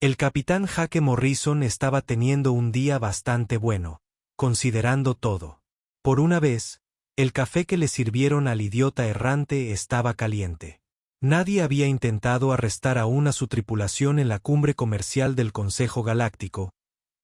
El capitán Jaque Morrison estaba teniendo un día bastante bueno, considerando todo. Por una vez, el café que le sirvieron al idiota errante estaba caliente. Nadie había intentado arrestar aún a su tripulación en la cumbre comercial del Consejo Galáctico,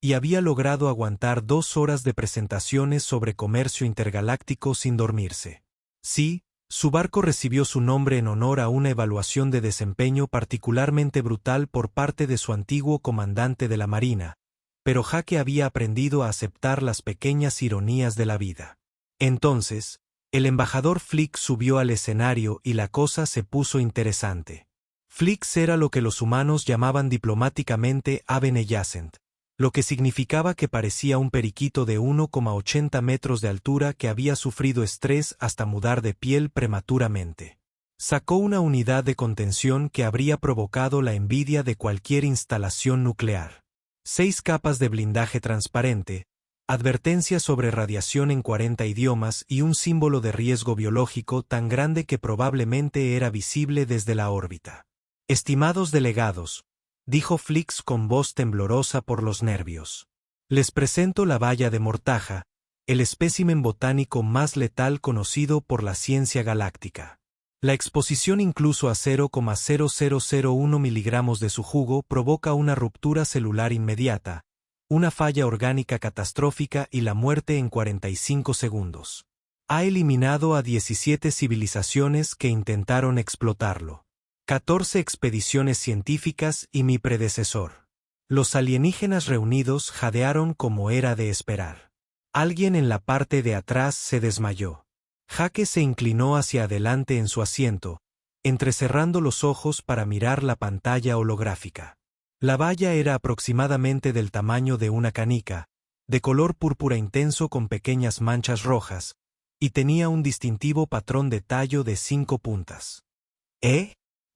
y había logrado aguantar 2 horas de presentaciones sobre comercio intergaláctico sin dormirse. Sí, su barco recibió su nombre en honor a una evaluación de desempeño particularmente brutal por parte de su antiguo comandante de la Marina, pero Jaque había aprendido a aceptar las pequeñas ironías de la vida. Entonces, el embajador Flix subió al escenario y la cosa se puso interesante. Flix era lo que los humanos llamaban diplomáticamente ave neyacent, lo que significaba que parecía un periquito de 1,80 metros de altura que había sufrido estrés hasta mudar de piel prematuramente. Sacó una unidad de contención que habría provocado la envidia de cualquier instalación nuclear. 6 capas de blindaje transparente, advertencias sobre radiación en 40 idiomas y un símbolo de riesgo biológico tan grande que probablemente era visible desde la órbita. Estimados delegados, dijo Flix con voz temblorosa por los nervios. Les presento la baya de mortaja, el espécimen botánico más letal conocido por la ciencia galáctica. La exposición incluso a 0,0001 miligramos de su jugo provoca una ruptura celular inmediata, una falla orgánica catastrófica y la muerte en 45 segundos. Ha eliminado a 17 civilizaciones que intentaron explotarlo. 14 expediciones científicas y mi predecesor. Los alienígenas reunidos jadearon como era de esperar. Alguien en la parte de atrás se desmayó. Jaque se inclinó hacia adelante en su asiento, entrecerrando los ojos para mirar la pantalla holográfica. La valla era aproximadamente del tamaño de una canica, de color púrpura intenso con pequeñas manchas rojas, y tenía un distintivo patrón de tallo de 5 puntas.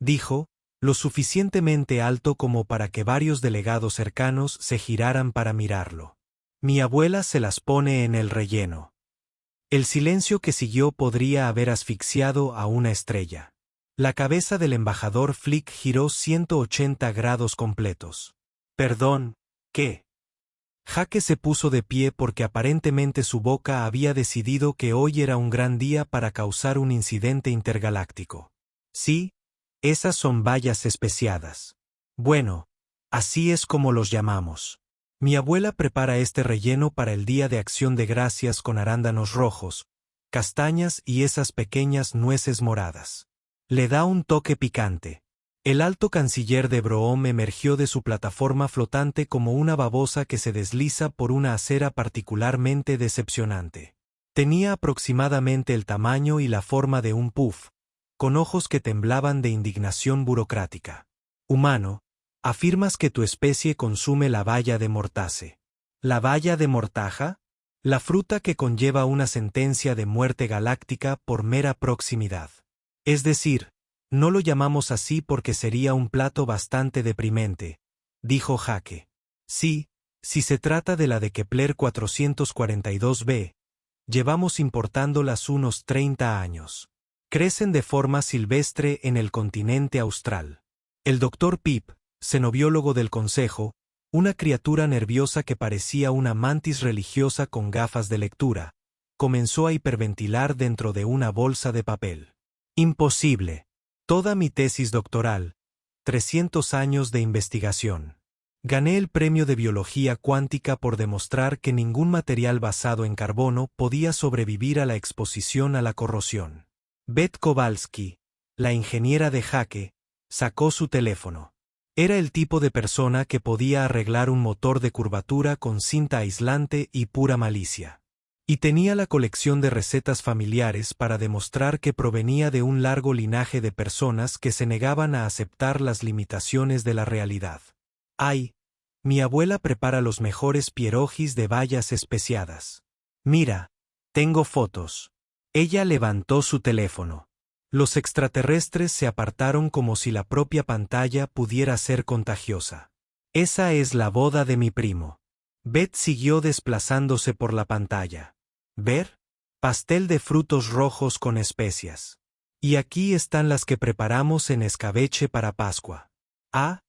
Dijo, lo suficientemente alto como para que varios delegados cercanos se giraran para mirarlo. Mi abuela se las pone en el relleno. El silencio que siguió podría haber asfixiado a una estrella. La cabeza del embajador Flick giró 180 grados completos. Perdón, ¿qué? Jaque se puso de pie porque aparentemente su boca había decidido que hoy era un gran día para causar un incidente intergaláctico. Sí, esas son bayas especiadas. Bueno, así es como los llamamos. Mi abuela prepara este relleno para el Día de Acción de Gracias con arándanos rojos, castañas y esas pequeñas nueces moradas. Le da un toque picante. El alto canciller de Broom emergió de su plataforma flotante como una babosa que se desliza por una acera particularmente decepcionante. Tenía aproximadamente el tamaño y la forma de un puff, con ojos que temblaban de indignación burocrática. Humano, afirmas que tu especie consume la baya de mortase. ¿La baya de mortaja? La fruta que conlleva una sentencia de muerte galáctica por mera proximidad. Es decir, no lo llamamos así porque sería un plato bastante deprimente, dijo Jaque. Sí, si se trata de la de Kepler 442b, llevamos importándolas unos 30 años. Crecen de forma silvestre en el continente austral. El Dr. Pip, cenobiólogo del Consejo, una criatura nerviosa que parecía una mantis religiosa con gafas de lectura, comenzó a hiperventilar dentro de una bolsa de papel. Imposible. Toda mi tesis doctoral, 300 años de investigación. Gané el premio de biología cuántica por demostrar que ningún material basado en carbono podía sobrevivir a la exposición a la corrosión. Beth Kowalski, la ingeniera de Jaque, sacó su teléfono. Era el tipo de persona que podía arreglar un motor de curvatura con cinta aislante y pura malicia. Y tenía la colección de recetas familiares para demostrar que provenía de un largo linaje de personas que se negaban a aceptar las limitaciones de la realidad. ¡Ay! Mi abuela prepara los mejores pierogis de bayas especiadas. Mira, tengo fotos. Ella levantó su teléfono. Los extraterrestres se apartaron como si la propia pantalla pudiera ser contagiosa. Esa es la boda de mi primo. Beth siguió desplazándose por la pantalla. ¿Ver? Pastel de frutos rojos con especias. Y aquí están las que preparamos en escabeche para Pascua. Ah,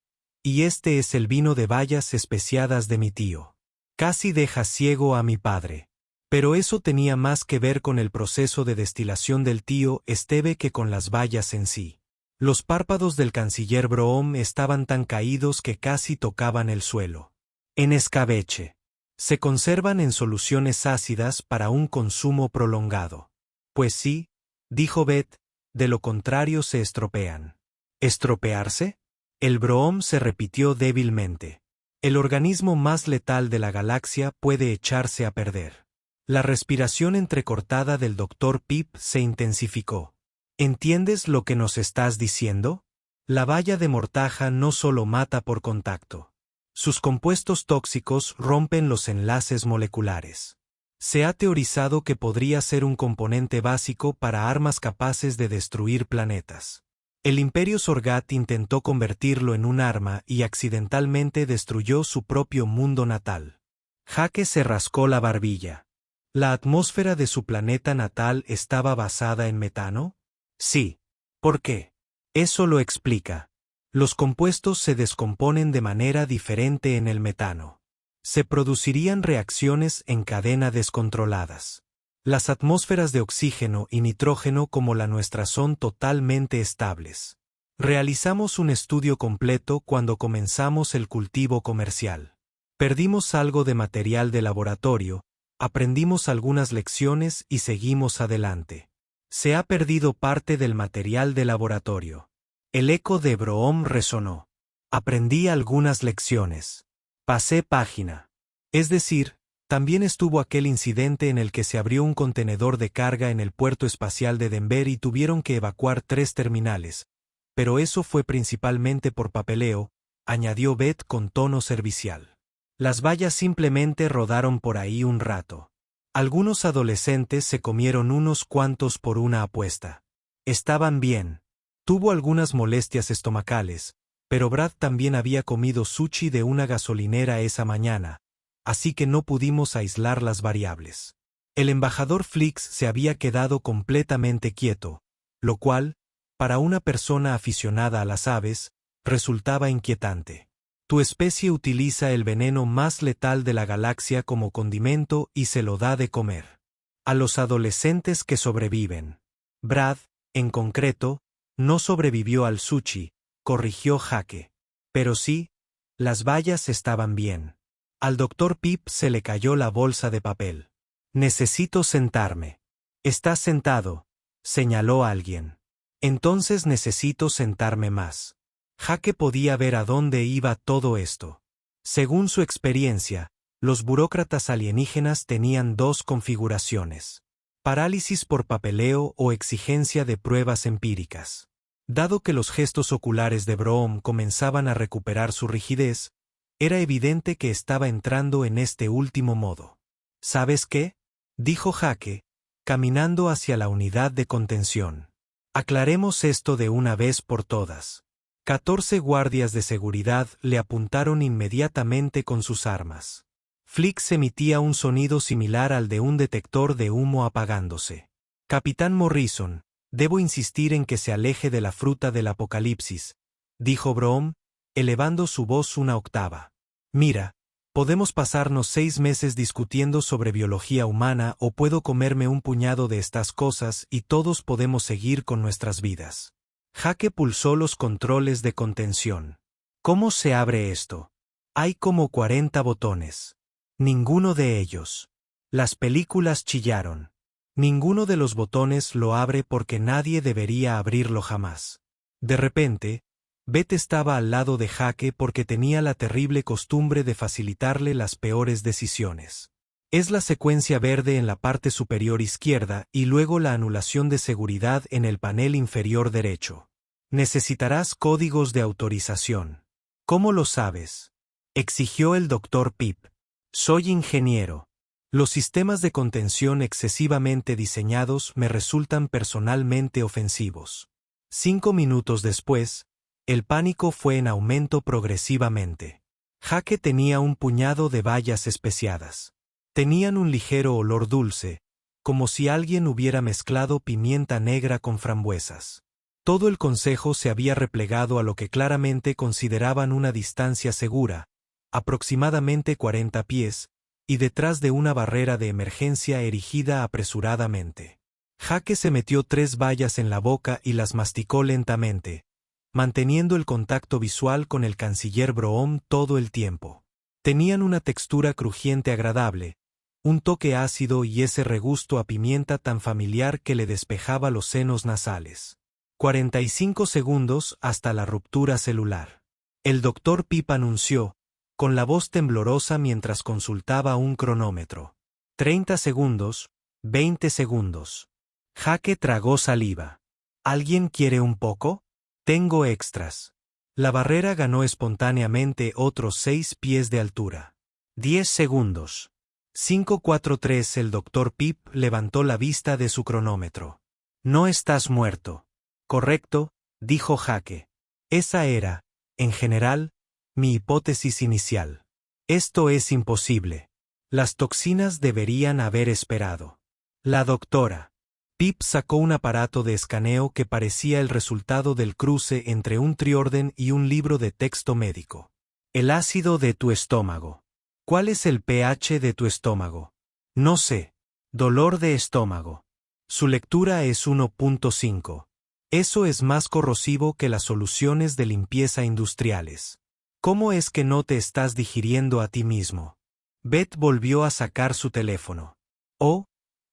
Y este es el vino de bayas especiadas de mi tío. Casi deja ciego a mi padre. Pero eso tenía más que ver con el proceso de destilación del tío Esteve que con las bayas en sí. Los párpados del canciller Broom estaban tan caídos que casi tocaban el suelo. En escabeche. Se conservan en soluciones ácidas para un consumo prolongado. Pues sí, dijo Beth, de lo contrario se estropean. ¿Estropearse? El Broom se repitió débilmente. El organismo más letal de la galaxia puede echarse a perder. La respiración entrecortada del Dr. Pip se intensificó. ¿Entiendes lo que nos estás diciendo? La baya de mortaja no solo mata por contacto. Sus compuestos tóxicos rompen los enlaces moleculares. Se ha teorizado que podría ser un componente básico para armas capaces de destruir planetas. El Imperio Sorgat intentó convertirlo en un arma y accidentalmente destruyó su propio mundo natal. Jake se rascó la barbilla. ¿La atmósfera de su planeta natal estaba basada en metano? Sí. ¿Por qué? Eso lo explica. Los compuestos se descomponen de manera diferente en el metano. Se producirían reacciones en cadena descontroladas. Las atmósferas de oxígeno y nitrógeno como la nuestra son totalmente estables. Realizamos un estudio completo cuando comenzamos el cultivo comercial. Perdimos algo de material de laboratorio, aprendimos algunas lecciones y seguimos adelante. Se ha perdido parte del material de laboratorio. El eco de Broom resonó. Aprendí algunas lecciones. Pasé página. Es decir, también estuvo aquel incidente en el que se abrió un contenedor de carga en el puerto espacial de Denver y tuvieron que evacuar 3 terminales. Pero eso fue principalmente por papeleo, añadió Beth con tono servicial. Las bayas simplemente rodaron por ahí un rato. Algunos adolescentes se comieron unos cuantos por una apuesta. Estaban bien. Tuvo algunas molestias estomacales, pero Brad también había comido sushi de una gasolinera esa mañana, así que no pudimos aislar las variables. El embajador Flix se había quedado completamente quieto, lo cual, para una persona aficionada a las aves, resultaba inquietante. Tu especie utiliza el veneno más letal de la galaxia como condimento y se lo da de comer a los adolescentes que sobreviven. Brad, en concreto, no sobrevivió al sushi, corrigió Jake. Pero sí, las bayas estaban bien. Al Dr. Pip se le cayó la bolsa de papel. Necesito sentarme. Estás sentado, señaló alguien. Entonces necesito sentarme más. Jake podía ver a dónde iba todo esto. Según su experiencia, los burócratas alienígenas tenían 2 configuraciones: parálisis por papeleo o exigencia de pruebas empíricas. Dado que los gestos oculares de Broom comenzaban a recuperar su rigidez, era evidente que estaba entrando en este último modo. ¿Sabes qué?, dijo Jake, caminando hacia la unidad de contención. Aclaremos esto de una vez por todas. 14 guardias de seguridad le apuntaron inmediatamente con sus armas. Flix emitía un sonido similar al de un detector de humo apagándose. Capitán Morrison, debo insistir en que se aleje de la fruta del apocalipsis, dijo Broom, elevando su voz una octava. Mira, podemos pasarnos 6 meses discutiendo sobre biología humana o puedo comerme un puñado de estas cosas y todos podemos seguir con nuestras vidas. Jake pulsó los controles de contención. ¿Cómo se abre esto? Hay como 40 botones. Ninguno de ellos. Las películas chillaron. Ninguno de los botones lo abre porque nadie debería abrirlo jamás. De repente, Beth estaba al lado de Jake porque tenía la terrible costumbre de facilitarle las peores decisiones. Es la secuencia verde en la parte superior izquierda y luego la anulación de seguridad en el panel inferior derecho. Necesitarás códigos de autorización. ¿Cómo lo sabes?, exigió el Dr. Pip. Soy ingeniero. Los sistemas de contención excesivamente diseñados me resultan personalmente ofensivos. 5 minutos después, el pánico fue en aumento progresivamente. Jake tenía un puñado de bayas especiadas. Tenían un ligero olor dulce, como si alguien hubiera mezclado pimienta negra con frambuesas. Todo el consejo se había replegado a lo que claramente consideraban una distancia segura, aproximadamente 40 pies, y detrás de una barrera de emergencia erigida apresuradamente. Jake se metió 3 bayas en la boca y las masticó lentamente, manteniendo el contacto visual con el canciller Broom todo el tiempo. Tenían una textura crujiente agradable, un toque ácido y ese regusto a pimienta tan familiar que le despejaba los senos nasales. 45 segundos hasta la ruptura celular. El Dr. Pip anunció, con la voz temblorosa mientras consultaba un cronómetro. 30 segundos, 20 segundos. Jake tragó saliva. ¿Alguien quiere un poco? Tengo extras. La barrera ganó espontáneamente otros 6 pies de altura. 10 segundos. 543. El Dr. Pip levantó la vista de su cronómetro. No estás muerto. Correcto, dijo Jake. Esa era, en general, mi hipótesis inicial. Esto es imposible. Las toxinas deberían haber esperado. La doctora Pip sacó un aparato de escaneo que parecía el resultado del cruce entre un triorden y un libro de texto médico. El ácido de tu estómago. ¿Cuál es el pH de tu estómago? No sé. Dolor de estómago. Su lectura es 1.5. Eso es más corrosivo que las soluciones de limpieza industriales. ¿Cómo es que no te estás digiriendo a ti mismo? Beth volvió a sacar su teléfono. Oh,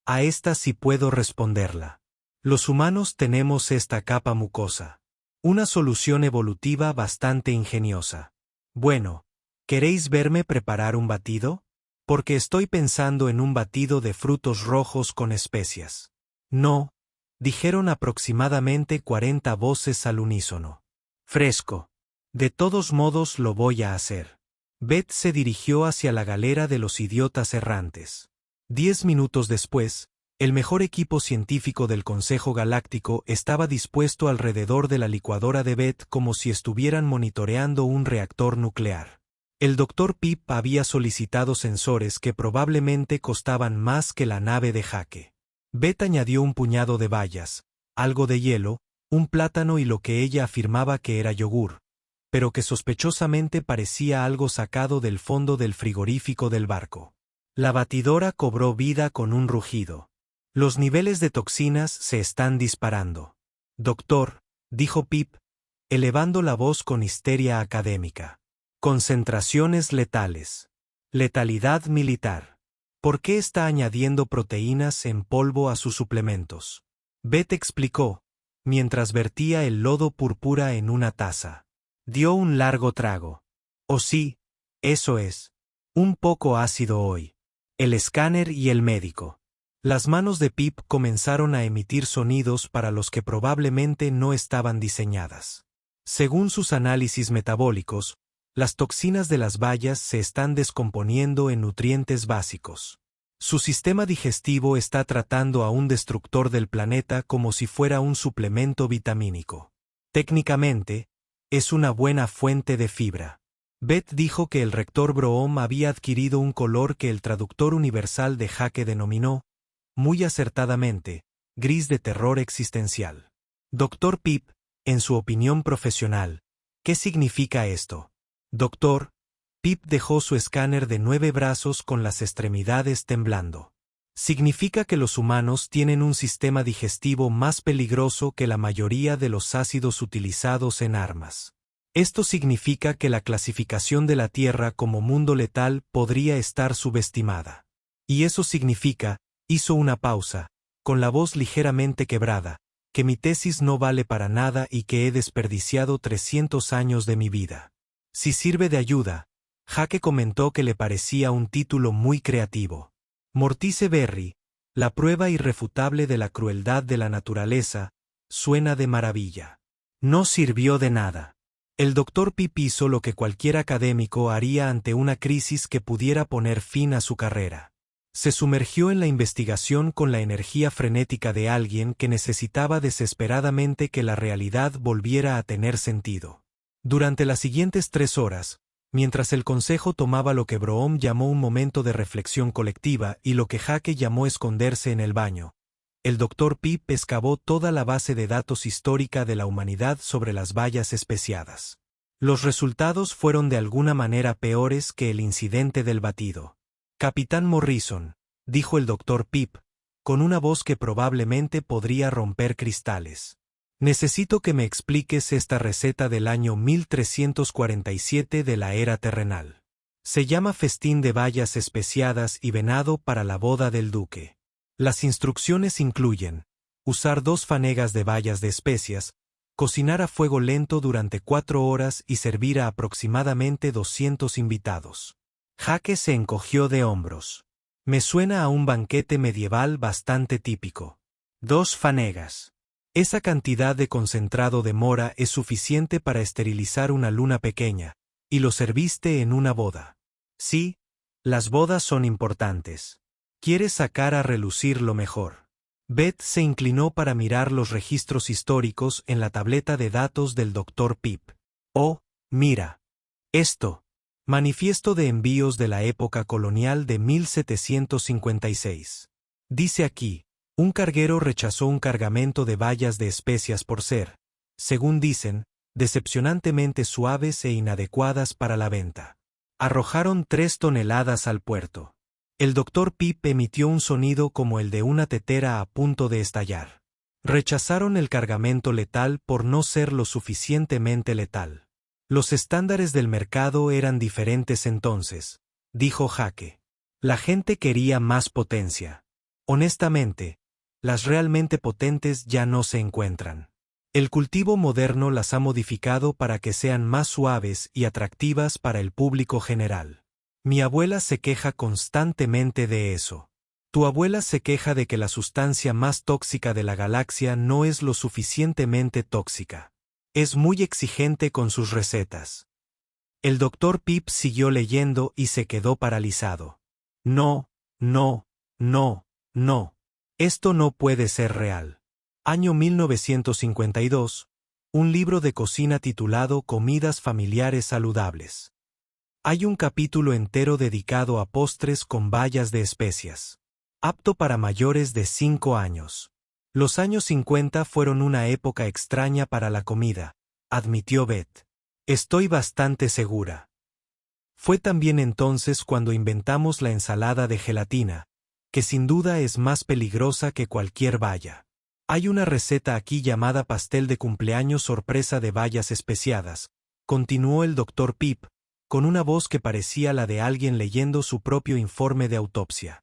a esta sí puedo responderla. Los humanos tenemos esta capa mucosa. Una solución evolutiva bastante ingeniosa. Bueno, ¿queréis verme preparar un batido? Porque estoy pensando en un batido de frutos rojos con especias. No, dijeron aproximadamente 40 voces al unísono. Fresco. De todos modos lo voy a hacer. Beth se dirigió hacia la galera de los idiotas errantes. 10 minutos después, el mejor equipo científico del Consejo Galáctico estaba dispuesto alrededor de la licuadora de Beth como si estuvieran monitoreando un reactor nuclear. El Dr. Pip había solicitado sensores que probablemente costaban más que la nave de Jake. Beth añadió un puñado de bayas, algo de hielo, un plátano y lo que ella afirmaba que era yogur, pero que sospechosamente parecía algo sacado del fondo del frigorífico del barco. La batidora cobró vida con un rugido. Los niveles de toxinas se están disparando. Doctor, dijo Pip, elevando la voz con histeria académica. Concentraciones letales. Letalidad militar. ¿Por qué está añadiendo proteínas en polvo a sus suplementos? Beth explicó, mientras vertía el lodo púrpura en una taza. Dio un largo trago. Oh sí, eso es. Un poco ácido hoy. El escáner y el médico. Las manos de Pip comenzaron a emitir sonidos para los que probablemente no estaban diseñadas. Según sus análisis metabólicos, las toxinas de las bayas se están descomponiendo en nutrientes básicos. Su sistema digestivo está tratando a un destructor del planeta como si fuera un suplemento vitamínico. Técnicamente, es una buena fuente de fibra. Beth dijo que el rector Broom había adquirido un color que el traductor universal de Jake denominó, muy acertadamente, gris de terror existencial. Dr. Pip, en su opinión profesional, ¿qué significa esto? Doctor, Pip dejó su escáner de 9 brazos con las extremidades temblando. Significa que los humanos tienen un sistema digestivo más peligroso que la mayoría de los ácidos utilizados en armas. Esto significa que la clasificación de la Tierra como mundo letal podría estar subestimada. Y eso significa, hizo una pausa, con la voz ligeramente quebrada, que mi tesis no vale para nada y que he desperdiciado 300 años de mi vida. Si sirve de ayuda, Jake comentó que le parecía un título muy creativo. Mortice Berry, la prueba irrefutable de la crueldad de la naturaleza, suena de maravilla. No sirvió de nada. El Dr. Pip hizo lo que cualquier académico haría ante una crisis que pudiera poner fin a su carrera. Se sumergió en la investigación con la energía frenética de alguien que necesitaba desesperadamente que la realidad volviera a tener sentido. Durante las siguientes 3 horas, mientras el consejo tomaba lo que Broom llamó un momento de reflexión colectiva y lo que Jake llamó esconderse en el baño, el Dr. Pip excavó toda la base de datos histórica de la humanidad sobre las bayas especiadas. Los resultados fueron de alguna manera peores que el incidente del batido. Capitán Morrison, dijo el Dr. Pip, con una voz que probablemente podría romper cristales. Necesito que me expliques esta receta del año 1347 de la era terrenal. Se llama festín de bayas especiadas y venado para la boda del duque. Las instrucciones incluyen usar 2 fanegas de bayas de especias, cocinar a fuego lento durante 4 horas y servir a aproximadamente 200 invitados. Jake se encogió de hombros. Me suena a un banquete medieval bastante típico. 2 fanegas. Esa cantidad de concentrado de mora es suficiente para esterilizar una luna pequeña, y lo serviste en una boda. Sí, las bodas son importantes. Quieres sacar a relucir lo mejor. Beth se inclinó para mirar los registros históricos en la tableta de datos del Dr. Pip. Oh, mira. Esto. Manifiesto de envíos de la época colonial de 1756. Dice aquí, un carguero rechazó un cargamento de bayas de especias por ser, según dicen, decepcionantemente suaves e inadecuadas para la venta. Arrojaron 3 toneladas al puerto. El Dr. Pip emitió un sonido como el de una tetera a punto de estallar. Rechazaron el cargamento letal por no ser lo suficientemente letal. Los estándares del mercado eran diferentes entonces, dijo Jake. La gente quería más potencia. Honestamente, las realmente potentes ya no se encuentran. El cultivo moderno las ha modificado para que sean más suaves y atractivas para el público general. Mi abuela se queja constantemente de eso. Tu abuela se queja de que la sustancia más tóxica de la galaxia no es lo suficientemente tóxica. Es muy exigente con sus recetas. El Dr. Pip siguió leyendo y se quedó paralizado. No, no, no, no. Esto no puede ser real. Año 1952. Un libro de cocina titulado Comidas familiares saludables. Hay un capítulo entero dedicado a postres con bayas de especias. Apto para mayores de 5 años. Los años 50 fueron una época extraña para la comida, admitió Beth. Estoy bastante segura. Fue también entonces cuando inventamos la ensalada de gelatina, que sin duda es más peligrosa que cualquier baya. Hay una receta aquí llamada pastel de cumpleaños sorpresa de bayas especiadas, continuó el Dr. Pip, con una voz que parecía la de alguien leyendo su propio informe de autopsia.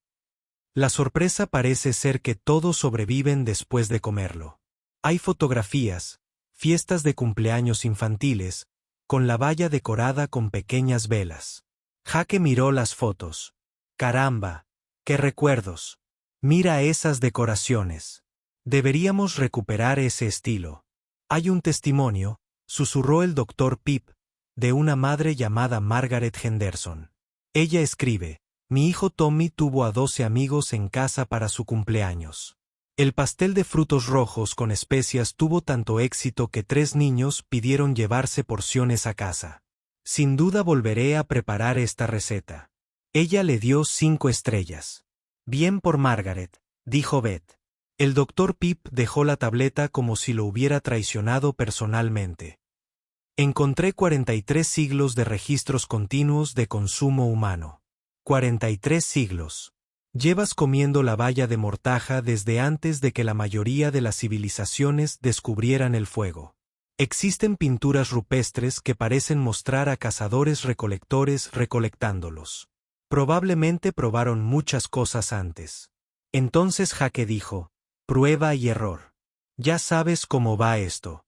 La sorpresa parece ser que todos sobreviven después de comerlo. Hay fotografías, fiestas de cumpleaños infantiles, con la valla decorada con pequeñas velas. Jake miró las fotos. Caramba, qué recuerdos. Mira esas decoraciones. Deberíamos recuperar ese estilo. Hay un testimonio, susurró el Dr. Pip, de una madre llamada Margaret Henderson. Ella escribe: mi hijo Tommy tuvo a 12 amigos en casa para su cumpleaños. El pastel de frutos rojos con especias tuvo tanto éxito que 3 niños pidieron llevarse porciones a casa. Sin duda volveré a preparar esta receta. Ella le dio 5 estrellas. Bien por Margaret, dijo Beth. El Dr. Pip dejó la tableta como si lo hubiera traicionado personalmente. Encontré 43 siglos de registros continuos de consumo humano. 43 siglos. Llevas comiendo la baya de mortaja desde antes de que la mayoría de las civilizaciones descubrieran el fuego. Existen pinturas rupestres que parecen mostrar a cazadores-recolectores recolectándolos. Probablemente probaron muchas cosas antes. Entonces Jake dijo: prueba y error. Ya sabes cómo va esto.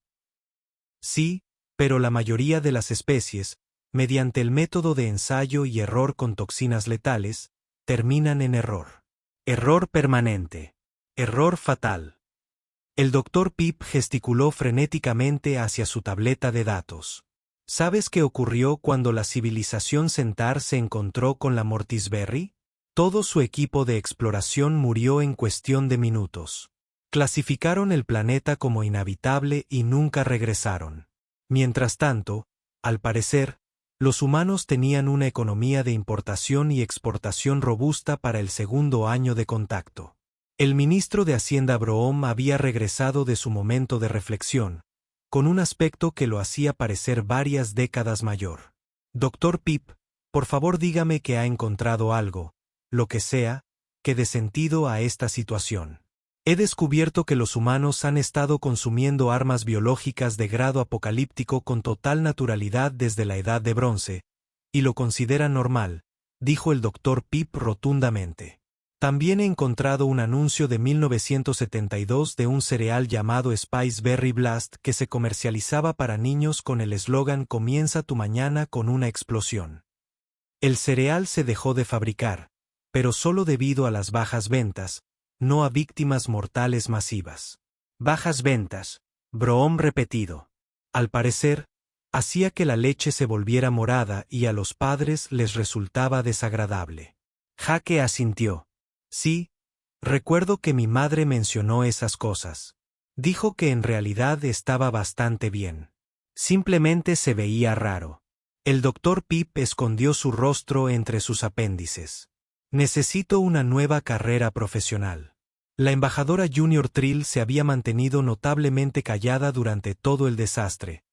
Sí, pero la mayoría de las especies, mediante el método de ensayo y error con toxinas letales, terminan en error. Error permanente. Error fatal. El Dr. Pip gesticuló frenéticamente hacia su tableta de datos. ¿Sabes qué ocurrió cuando la civilización Centaur se encontró con la Mortisberry? Todo su equipo de exploración murió en cuestión de minutos. Clasificaron el planeta como inhabitable y nunca regresaron. Mientras tanto, al parecer, los humanos tenían una economía de importación y exportación robusta para el segundo año de contacto. El ministro de Hacienda Broom había regresado de su momento de reflexión, con un aspecto que lo hacía parecer varias décadas mayor. Doctor Pip, por favor dígame que ha encontrado algo, lo que sea, que dé sentido a esta situación. He descubierto que los humanos han estado consumiendo armas biológicas de grado apocalíptico con total naturalidad desde la Edad de Bronce, y lo consideran normal, dijo el doctor Pip rotundamente. También he encontrado un anuncio de 1972 de un cereal llamado Spice Berry Blast que se comercializaba para niños con el eslogan "Comienza tu mañana con una explosión". El cereal se dejó de fabricar, pero solo debido a las bajas ventas, no a víctimas mortales masivas. Bajas ventas, Broom repetido. Al parecer, hacía que la leche se volviera morada y a los padres les resultaba desagradable. Jake asintió. Sí, recuerdo que mi madre mencionó esas cosas. Dijo que en realidad estaba bastante bien. Simplemente se veía raro. El doctor Pip escondió su rostro entre sus apéndices. Necesito una nueva carrera profesional. La embajadora Junior Trill se había mantenido notablemente callada durante todo el desastre,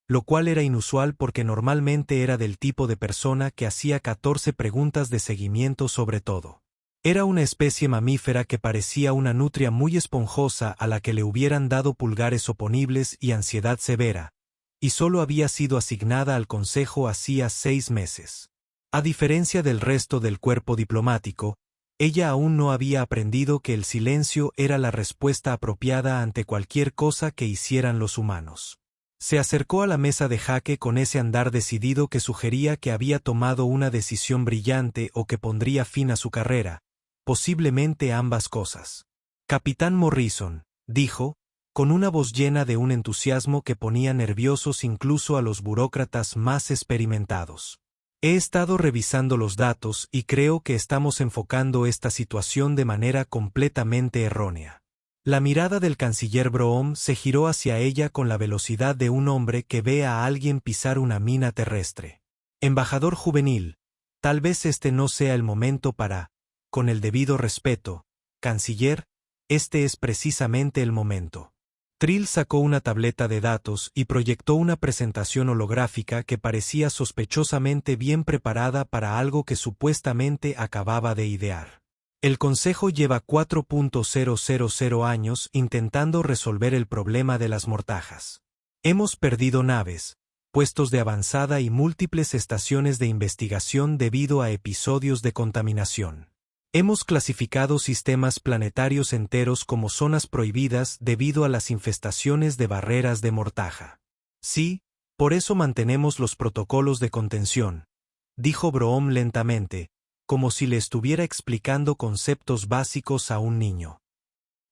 lo cual era inusual porque normalmente era del tipo de persona que hacía 14 preguntas de seguimiento sobre todo. Era una especie mamífera que parecía una nutria muy esponjosa a la que le hubieran dado pulgares oponibles y ansiedad severa, y solo había sido asignada al consejo hacía 6 meses. A diferencia del resto del cuerpo diplomático, ella aún no había aprendido que el silencio era la respuesta apropiada ante cualquier cosa que hicieran los humanos. Se acercó a la mesa de Jake con ese andar decidido que sugería que había tomado una decisión brillante o que pondría fin a su carrera, posiblemente ambas cosas. Capitán Morrison, dijo, con una voz llena de un entusiasmo que ponía nerviosos incluso a los burócratas más experimentados. He estado revisando los datos y creo que estamos enfocando esta situación de manera completamente errónea. La mirada del canciller Broom se giró hacia ella con la velocidad de un hombre que ve a alguien pisar una mina terrestre. Embajador juvenil, tal vez este no sea el momento para, con el debido respeto, canciller, este es precisamente el momento. Trill sacó una tableta de datos y proyectó una presentación holográfica que parecía sospechosamente bien preparada para algo que supuestamente acababa de idear. El Consejo lleva 4.000 años intentando resolver el problema de las mortajas. Hemos perdido naves, puestos de avanzada y múltiples estaciones de investigación debido a episodios de contaminación. Hemos clasificado sistemas planetarios enteros como zonas prohibidas debido a las infestaciones de barreras de mortaja. Sí, por eso mantenemos los protocolos de contención, dijo Broom lentamente, como si le estuviera explicando conceptos básicos a un niño.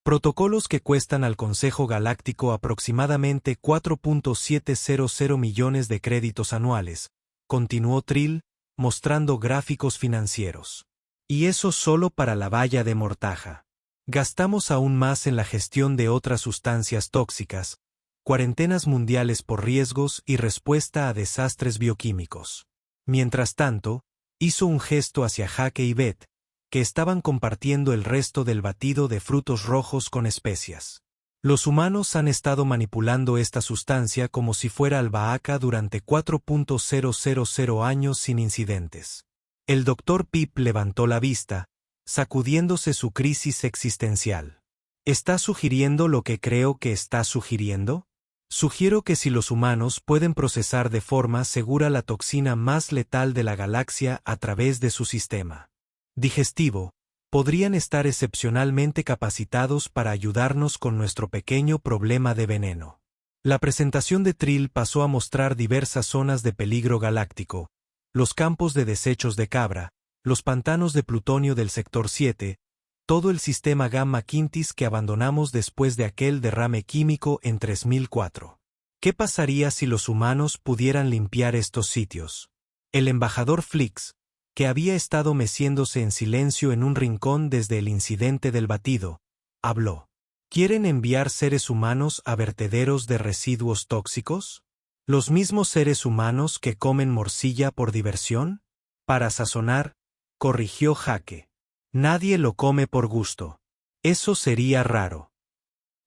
Protocolos que cuestan al Consejo Galáctico aproximadamente 4.700 millones de créditos anuales, continuó Trill, mostrando gráficos financieros. Y eso solo para la valla de mortaja. Gastamos aún más en la gestión de otras sustancias tóxicas, cuarentenas mundiales por riesgos y respuesta a desastres bioquímicos. Mientras tanto, hizo un gesto hacia Jake y Beth, que estaban compartiendo el resto del batido de frutos rojos con especias. Los humanos han estado manipulando esta sustancia como si fuera albahaca durante 4.000 años sin incidentes. El doctor Pip levantó la vista, sacudiéndose su crisis existencial. ¿Está sugiriendo lo que creo que está sugiriendo? Sugiero que si los humanos pueden procesar de forma segura la toxina más letal de la galaxia a través de su sistema digestivo, podrían estar excepcionalmente capacitados para ayudarnos con nuestro pequeño problema de veneno. La presentación de Trill pasó a mostrar diversas zonas de peligro galáctico, los campos de desechos de Cabra, los pantanos de plutonio del sector 7, todo el sistema Gamma Quintis que abandonamos después de aquel derrame químico en 3004. ¿Qué pasaría si los humanos pudieran limpiar estos sitios? El embajador Flix, que había estado meciéndose en silencio en un rincón desde el incidente del batido, habló. ¿Quieren enviar seres humanos a vertederos de residuos tóxicos? ¿Los mismos seres humanos que comen morcilla por diversión? Para sazonar, corrigió Jake. Nadie lo come por gusto. Eso sería raro.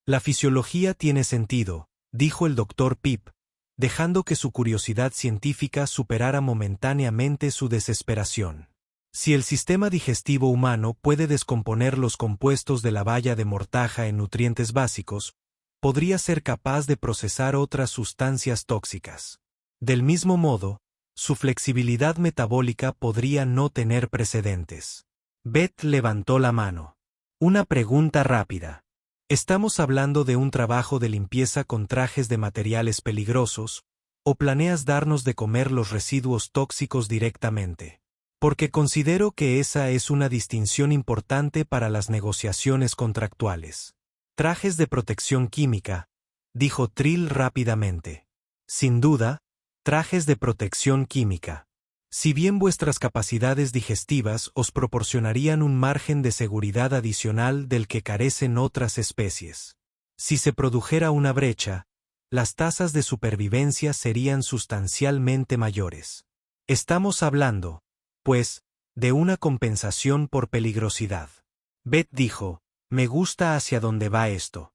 La fisiología tiene sentido, dijo el doctor Pip, dejando que su curiosidad científica superara momentáneamente su desesperación. Si el sistema digestivo humano puede descomponer los compuestos de la baya de mortaja en nutrientes básicos, podría ser capaz de procesar otras sustancias tóxicas. Del mismo modo, su flexibilidad metabólica podría no tener precedentes. Beth levantó la mano. Una pregunta rápida. ¿Estamos hablando de un trabajo de limpieza con trajes de materiales peligrosos, o planeas darnos de comer los residuos tóxicos directamente? Porque considero que esa es una distinción importante para las negociaciones contractuales. Trajes de protección química, dijo Trill rápidamente. Sin duda, trajes de protección química. Si bien vuestras capacidades digestivas os proporcionarían un margen de seguridad adicional del que carecen otras especies. Si se produjera una brecha, las tasas de supervivencia serían sustancialmente mayores. Estamos hablando, pues, de una compensación por peligrosidad. Beth dijo, me gusta hacia dónde va esto.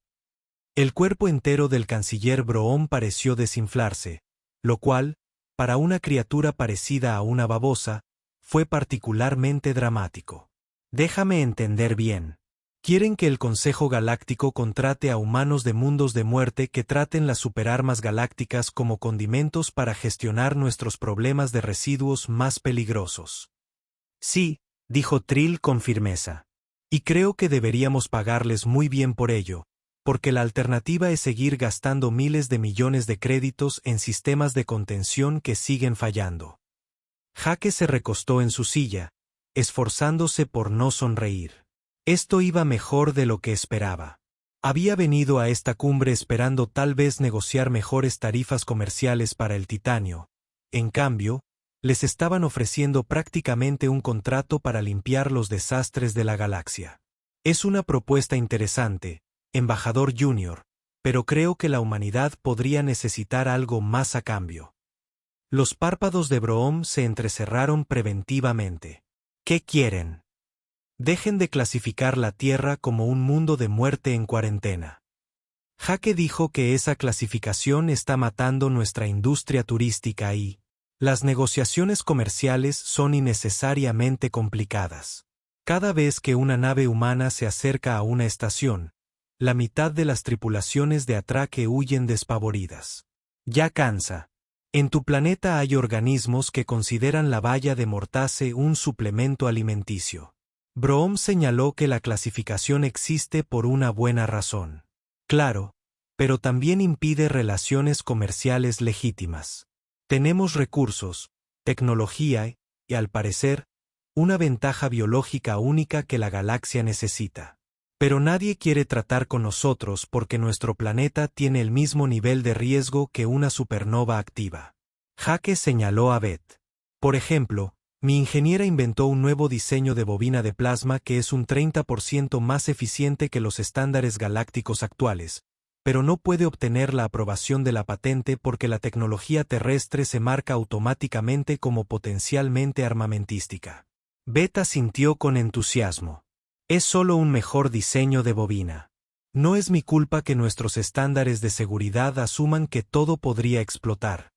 El cuerpo entero del canciller Broom pareció desinflarse, lo cual, para una criatura parecida a una babosa, fue particularmente dramático. Déjame entender bien. ¿Quieren que el Consejo Galáctico contrate a humanos de mundos de muerte que traten las superarmas galácticas como condimentos para gestionar nuestros problemas de residuos más peligrosos? Sí, dijo Trill con firmeza. Y creo que deberíamos pagarles muy bien por ello, porque la alternativa es seguir gastando miles de millones de créditos en sistemas de contención que siguen fallando. Jake se recostó en su silla, esforzándose por no sonreír. Esto iba mejor de lo que esperaba. Había venido a esta cumbre esperando tal vez negociar mejores tarifas comerciales para el titanio. En cambio, les estaban ofreciendo prácticamente un contrato para limpiar los desastres de la galaxia. Es una propuesta interesante, embajador Junior, pero creo que la humanidad podría necesitar algo más a cambio. Los párpados de Broom se entrecerraron preventivamente. ¿Qué quieren? Dejen de clasificar la Tierra como un mundo de muerte en cuarentena. Jake dijo que esa clasificación está matando nuestra industria turística y las negociaciones comerciales son innecesariamente complicadas. Cada vez que una nave humana se acerca a una estación, la mitad de las tripulaciones de atraque huyen despavoridas. Ya cansa. En tu planeta hay organismos que consideran la baya de mortase un suplemento alimenticio. Broom señaló que la clasificación existe por una buena razón. Claro, pero también impide relaciones comerciales legítimas. Tenemos recursos, tecnología y, al parecer, una ventaja biológica única que la galaxia necesita. Pero nadie quiere tratar con nosotros porque nuestro planeta tiene el mismo nivel de riesgo que una supernova activa. Jake señaló a Beth. Por ejemplo, mi ingeniera inventó un nuevo diseño de bobina de plasma que es un 30% más eficiente que los estándares galácticos actuales, pero no puede obtener la aprobación de la patente porque la tecnología terrestre se marca automáticamente como potencialmente armamentística. Beth asintió con entusiasmo. Es solo un mejor diseño de bobina. No es mi culpa que nuestros estándares de seguridad asuman que todo podría explotar.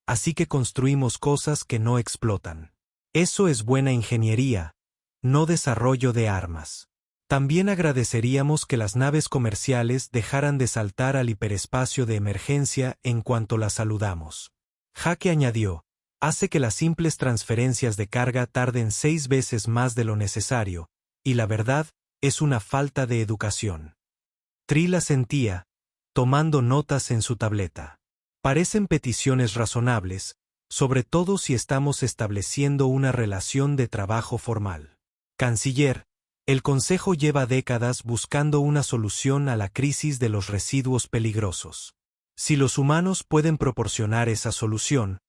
Así que construimos cosas que no explotan. Eso es buena ingeniería, no desarrollo de armas. También agradeceríamos que las naves comerciales dejaran de saltar al hiperespacio de emergencia en cuanto las saludamos. Jake añadió, hace que las simples transferencias de carga tarden 6 veces más de lo necesario, y la verdad, es una falta de educación. Trill asentía, tomando notas en su tableta. Parecen peticiones razonables, sobre todo si estamos estableciendo una relación de trabajo formal. Canciller, el Consejo lleva décadas buscando una solución a la crisis de los residuos peligrosos. Si los humanos pueden proporcionar esa solución,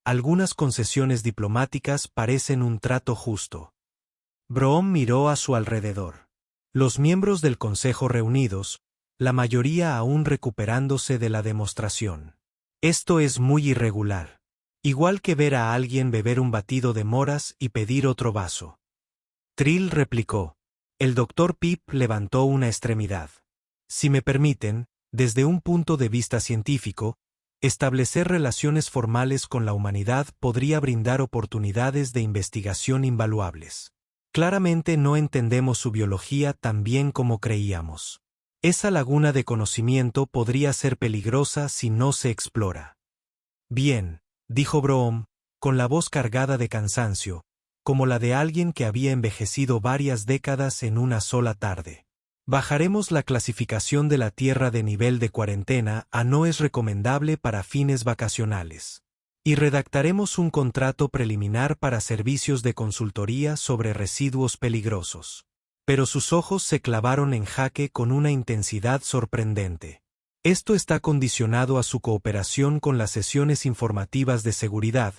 algunas concesiones diplomáticas parecen un trato justo. Broom miró a su alrededor. Los miembros del Consejo reunidos, la mayoría aún recuperándose de la demostración. Esto es muy irregular. Igual que ver a alguien beber un batido de moras y pedir otro vaso. Trill replicó. El doctor Pip levantó una extremidad. Si me permiten, desde un punto de vista científico, establecer relaciones formales con la humanidad podría brindar oportunidades de investigación invaluables. Claramente no entendemos su biología tan bien como creíamos. Esa laguna de conocimiento podría ser peligrosa si no se explora. Bien, dijo Broom, con la voz cargada de cansancio, como la de alguien que había envejecido varias décadas en una sola tarde. Bajaremos la clasificación de la Tierra de nivel de cuarentena a no es recomendable para fines vacacionales. Y redactaremos un contrato preliminar para servicios de consultoría sobre residuos peligrosos. Pero sus ojos se clavaron en Jake con una intensidad sorprendente. Esto está condicionado a su cooperación con las sesiones informativas de seguridad,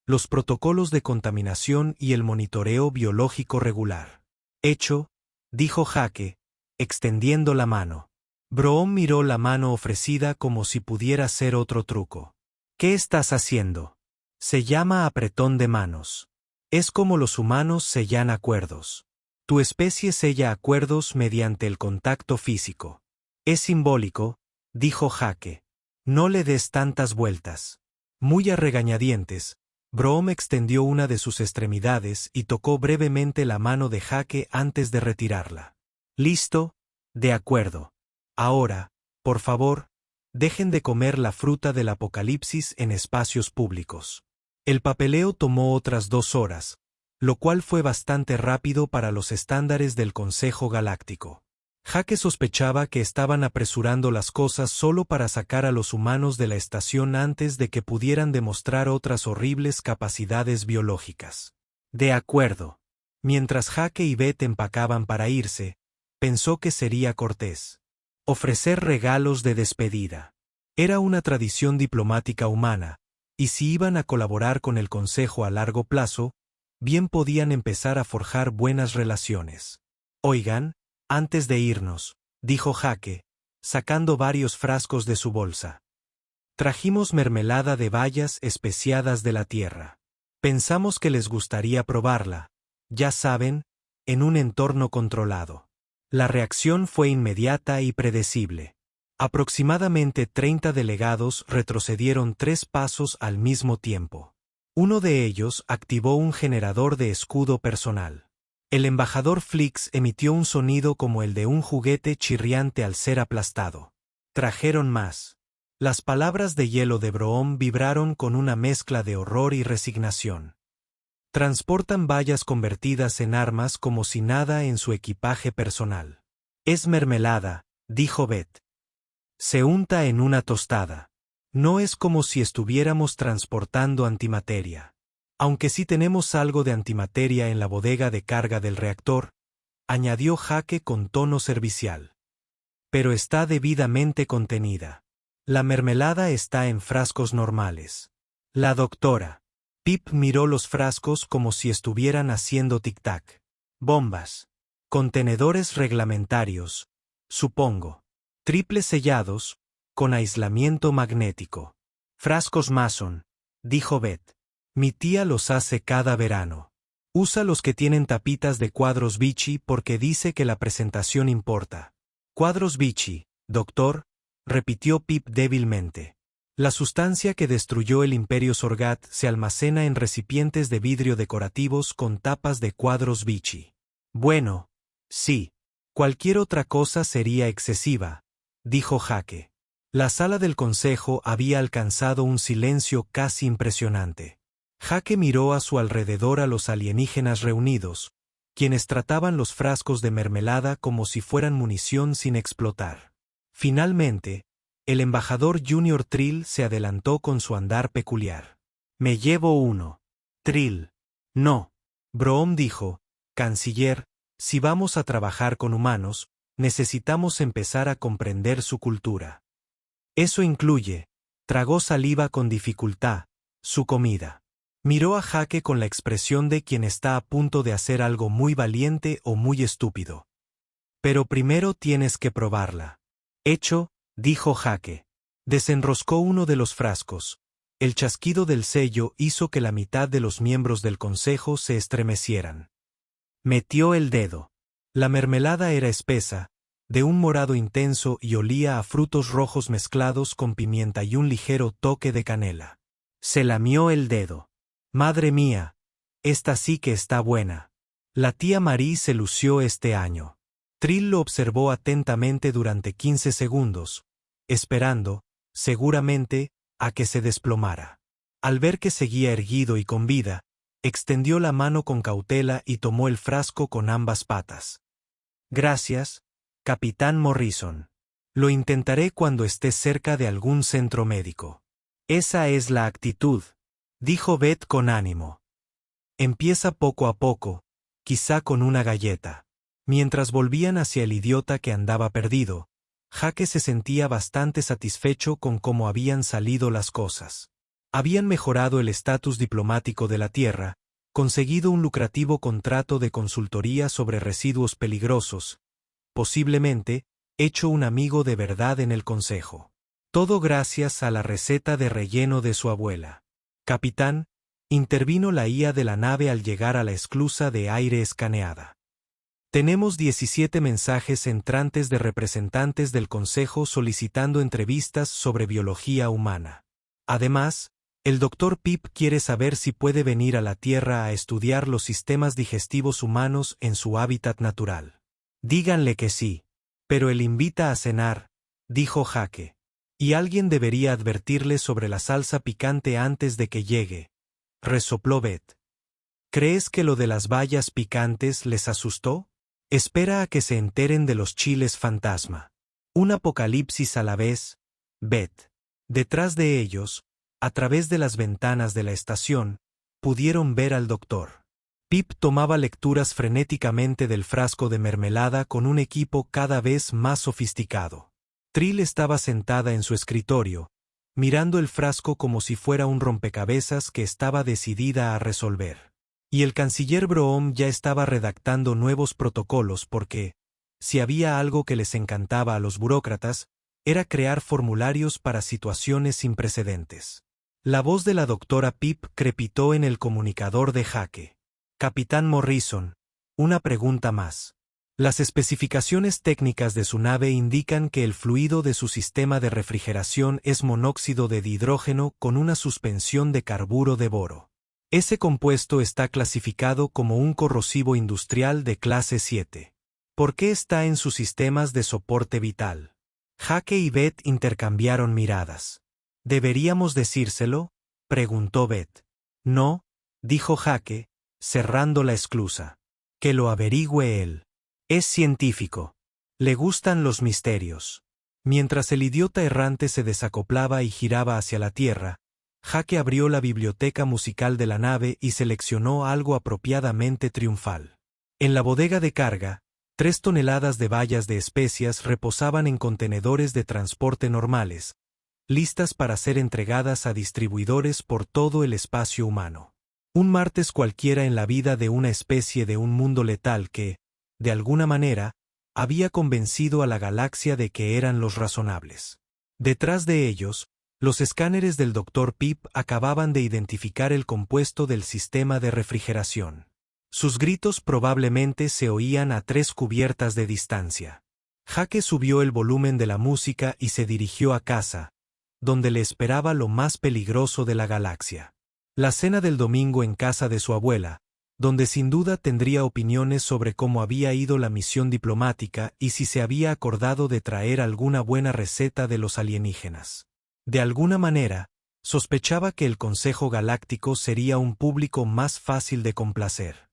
los protocolos de contaminación y el monitoreo biológico regular. Hecho, dijo Jake, extendiendo la mano. Broom miró la mano ofrecida como si pudiera ser otro truco. ¿Qué estás haciendo? Se llama apretón de manos. Es como los humanos sellan acuerdos. Tu especie sella acuerdos mediante el contacto físico. Es simbólico, dijo Jake. No le des tantas vueltas. Muy a regañadientes, Broom extendió una de sus extremidades y tocó brevemente la mano de Jake antes de retirarla. ¿Listo? De acuerdo. Ahora, por favor, dejen de comer la fruta del apocalipsis en espacios públicos. El papeleo tomó otras 2 horas, lo cual fue bastante rápido para los estándares del Consejo Galáctico. Jake sospechaba que estaban apresurando las cosas solo para sacar a los humanos de la estación antes de que pudieran demostrar otras horribles capacidades biológicas. De acuerdo. Mientras Jake y Beth empacaban para irse, pensó que sería cortés ofrecer regalos de despedida. Era una tradición diplomática humana, y si iban a colaborar con el Consejo a largo plazo, bien podían empezar a forjar buenas relaciones. Oigan, antes de irnos, dijo Jake, sacando varios frascos de su bolsa. Trajimos mermelada de bayas especiadas de la tierra. Pensamos que les gustaría probarla, ya saben, en un entorno controlado. La reacción fue inmediata y predecible. Aproximadamente 30 delegados retrocedieron 3 pasos al mismo tiempo. Uno de ellos activó un generador de escudo personal. El embajador Flix emitió un sonido como el de un juguete chirriante al ser aplastado. Trajeron más. Las palabras de hielo de Broom vibraron con una mezcla de horror y resignación. Transportan bayas convertidas en armas como si nada en su equipaje personal. Es mermelada, dijo Beth. Se unta en una tostada. No es como si estuviéramos transportando antimateria. Aunque sí tenemos algo de antimateria en la bodega de carga del reactor, añadió Jake con tono servicial. Pero está debidamente contenida. La mermelada está en frascos normales. La doctora Pip miró los frascos como si estuvieran haciendo tic-tac. Bombas. Contenedores reglamentarios, supongo. Triples sellados, con aislamiento magnético. Frascos Mason, dijo Beth. Mi tía los hace cada verano. Usa los que tienen tapitas de cuadros Vichy porque dice que la presentación importa. Cuadros Vichy, doctor, repitió Pip débilmente. La sustancia que destruyó el Imperio Sorgat se almacena en recipientes de vidrio decorativos con tapas de cuadros Vichy. Bueno, sí. Cualquier otra cosa sería excesiva, dijo Jake. La sala del consejo había alcanzado un silencio casi impresionante. Jake miró a su alrededor a los alienígenas reunidos, quienes trataban los frascos de mermelada como si fueran munición sin explotar. Finalmente, el embajador Junior Trill se adelantó con su andar peculiar. Me llevo uno. Trill. No. Broom dijo, canciller, si vamos a trabajar con humanos, necesitamos empezar a comprender su cultura. Eso incluye, tragó saliva con dificultad, su comida. Miró a Jake con la expresión de quien está a punto de hacer algo muy valiente o muy estúpido. Pero primero tienes que probarla. Hecho, dijo Jake. Desenroscó uno de los frascos. El chasquido del sello hizo que la mitad de los miembros del consejo se estremecieran. Metió el dedo. La mermelada era espesa, de un morado intenso y olía a frutos rojos mezclados con pimienta y un ligero toque de canela. Se lamió el dedo. Madre mía, esta sí que está buena. La tía Marie se lució este año. Trill lo observó atentamente durante 15 segundos, esperando, seguramente, a que se desplomara. Al ver que seguía erguido y con vida, extendió la mano con cautela y tomó el frasco con ambas patas. Gracias, Capitán Morrison. Lo intentaré cuando esté cerca de algún centro médico. Esa es la actitud, dijo Beth con ánimo. Empieza poco a poco, quizá con una galleta. Mientras volvían hacia el idiota que andaba perdido, Jake se sentía bastante satisfecho con cómo habían salido las cosas. Habían mejorado el estatus diplomático de la Tierra, conseguido un lucrativo contrato de consultoría sobre residuos peligrosos, posiblemente, hecho un amigo de verdad en el consejo. Todo gracias a la receta de relleno de su abuela. Capitán, intervino la IA de la nave al llegar a la esclusa de aire escaneada. Tenemos 17 mensajes entrantes de representantes del Consejo solicitando entrevistas sobre biología humana. Además, el Dr. Pip quiere saber si puede venir a la Tierra a estudiar los sistemas digestivos humanos en su hábitat natural. Díganle que sí. Pero él invita a cenar, dijo Jake. Y alguien debería advertirle sobre la salsa picante antes de que llegue, resopló Beth. ¿Crees que lo de las bayas picantes les asustó? Espera a que se enteren de los chiles fantasma. Un apocalipsis a la vez, Beth. Detrás de ellos, a través de las ventanas de la estación, pudieron ver al doctor. Pip tomaba lecturas frenéticamente del frasco de mermelada con un equipo cada vez más sofisticado. Trill estaba sentada en su escritorio, mirando el frasco como si fuera un rompecabezas que estaba decidida a resolver. Y el canciller Broom ya estaba redactando nuevos protocolos porque, si había algo que les encantaba a los burócratas, era crear formularios para situaciones sin precedentes. La voz de la doctora Pip crepitó en el comunicador de Jake. Capitán Morrison, una pregunta más. Las especificaciones técnicas de su nave indican que el fluido de su sistema de refrigeración es monóxido de dihidrógeno con una suspensión de carburo de boro. Ese compuesto está clasificado como un corrosivo industrial de clase 7. ¿Por qué está en sus sistemas de soporte vital? Jake y Beth intercambiaron miradas. ¿Deberíamos decírselo?, preguntó Beth. No, dijo Jake, cerrando la esclusa. Que lo averigüe él. Es científico. Le gustan los misterios. Mientras el idiota errante se desacoplaba y giraba hacia la Tierra, Jake abrió la biblioteca musical de la nave y seleccionó algo apropiadamente triunfal. En la bodega de carga, 3 toneladas de bayas de especias reposaban en contenedores de transporte normales, listas para ser entregadas a distribuidores por todo el espacio humano. Un martes cualquiera en la vida de una especie de un mundo letal que, de alguna manera, había convencido a la galaxia de que eran los razonables. Detrás de ellos, los escáneres del Dr. Pip acababan de identificar el compuesto del sistema de refrigeración. Sus gritos probablemente se oían a 3 cubiertas de distancia. Jake subió el volumen de la música y se dirigió a casa, donde le esperaba lo más peligroso de la galaxia. La cena del domingo en casa de su abuela, donde sin duda tendría opiniones sobre cómo había ido la misión diplomática y si se había acordado de traer alguna buena receta de los alienígenas. De alguna manera, sospechaba que el Consejo Galáctico sería un público más fácil de complacer.